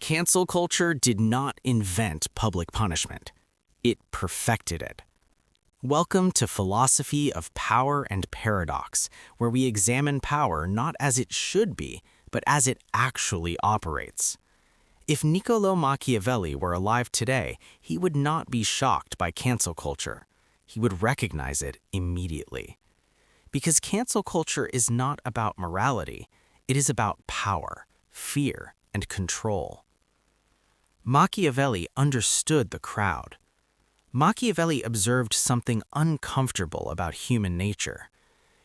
Cancel culture did not invent public punishment. It perfected it. Welcome to Philosophy of Power and Paradox, where we examine power not as it should be, but as it actually operates. If Niccolò Machiavelli were alive today, he would not be shocked by cancel culture. He would recognize it immediately. Because cancel culture is not about morality, it is about power, fear, and control. Machiavelli understood the crowd. Machiavelli observed something uncomfortable about human nature.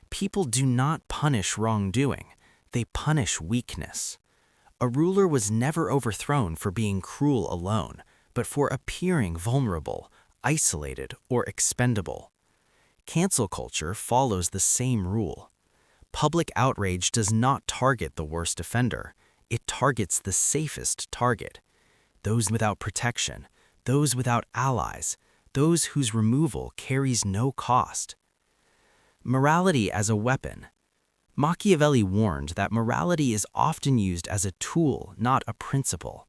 People do not punish wrongdoing, they punish weakness. A ruler was never overthrown for being cruel alone, but for appearing vulnerable, isolated, or expendable. Cancel culture follows the same rule. Public outrage does not target the worst offender, it targets the safest target. Those without protection, those without allies, those whose removal carries no cost. Morality as a weapon. Machiavelli warned that morality is often used as a tool, not a principle.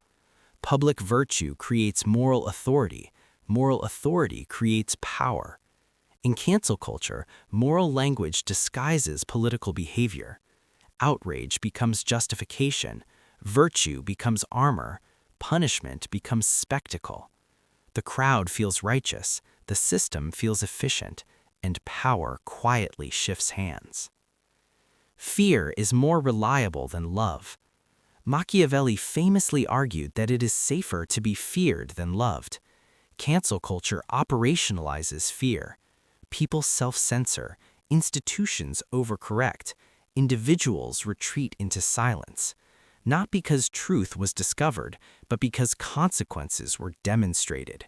Public virtue creates moral authority creates power. In cancel culture, moral language disguises political behavior. Outrage becomes justification, virtue becomes armor, punishment becomes spectacle. The crowd feels righteous, the system feels efficient, and power quietly shifts hands. Fear is more reliable than love. Machiavelli famously argued that it is safer to be feared than loved. Cancel culture operationalizes fear. People self-censor, institutions overcorrect, individuals retreat into silence. Not because truth was discovered, but because consequences were demonstrated.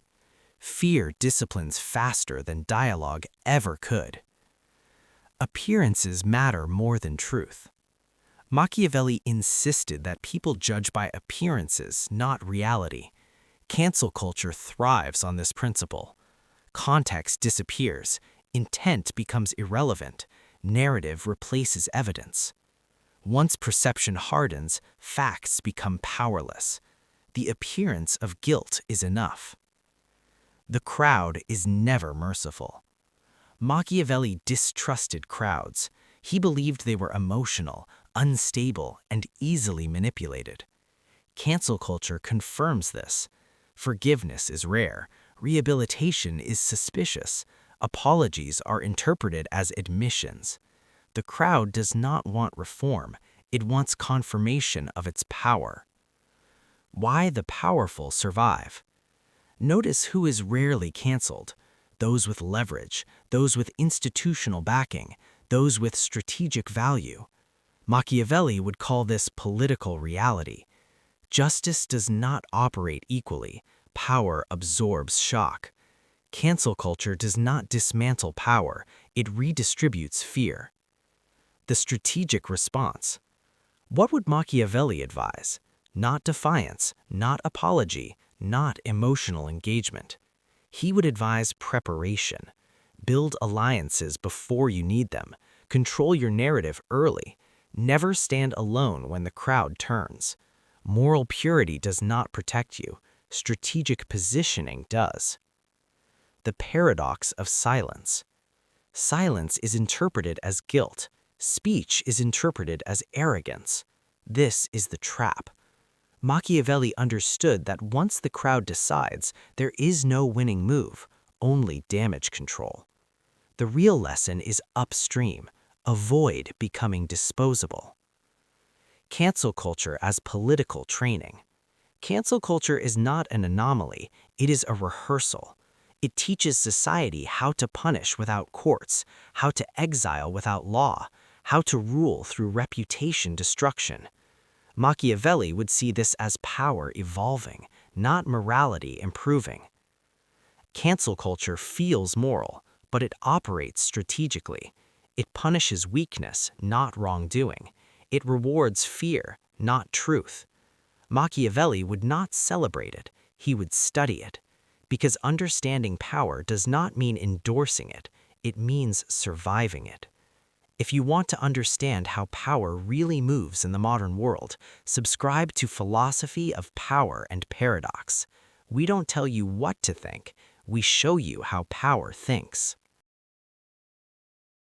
Fear disciplines faster than dialogue ever could. Appearances matter more than truth. Machiavelli insisted that people judge by appearances, not reality. Cancel culture thrives on this principle. Context disappears, intent becomes irrelevant, narrative replaces evidence. Once perception hardens, facts become powerless. The appearance of guilt is enough. The crowd is never merciful. Machiavelli distrusted crowds. He believed they were emotional, unstable, and easily manipulated. Cancel culture confirms this. Forgiveness is rare. Rehabilitation is suspicious. Apologies are interpreted as admissions. The crowd does not want reform, it wants confirmation of its power. Why the powerful survive. Notice who is rarely canceled. Those with leverage, those with institutional backing, those with strategic value. Machiavelli would call this political reality. Justice does not operate equally. Power absorbs shock. Cancel culture does not dismantle power, it redistributes fear. The strategic response. What would Machiavelli advise? Not defiance, not apology, not emotional engagement. He would advise preparation. Build alliances before you need them. Control your narrative early. Never stand alone when the crowd turns. Moral purity does not protect you. Strategic positioning does. The paradox of silence. Silence is interpreted as guilt. Speech is interpreted as arrogance. This is the trap. Machiavelli understood that once the crowd decides, there is no winning move, only damage control. The real lesson is upstream. Avoid becoming disposable. Cancel culture as political training. Cancel culture is not an anomaly, it is a rehearsal. It teaches society how to punish without courts, how to exile without law, how to rule through reputation destruction. Machiavelli would see this as power evolving, not morality improving. Cancel culture feels moral, but it operates strategically. It punishes weakness, not wrongdoing. It rewards fear, not truth. Machiavelli would not celebrate it, he would study it. Because understanding power does not mean endorsing it, it means surviving it. If you want to understand how power really moves in the modern world, subscribe to Philosophy of Power and Paradox. We don't tell you what to think, we show you how power thinks.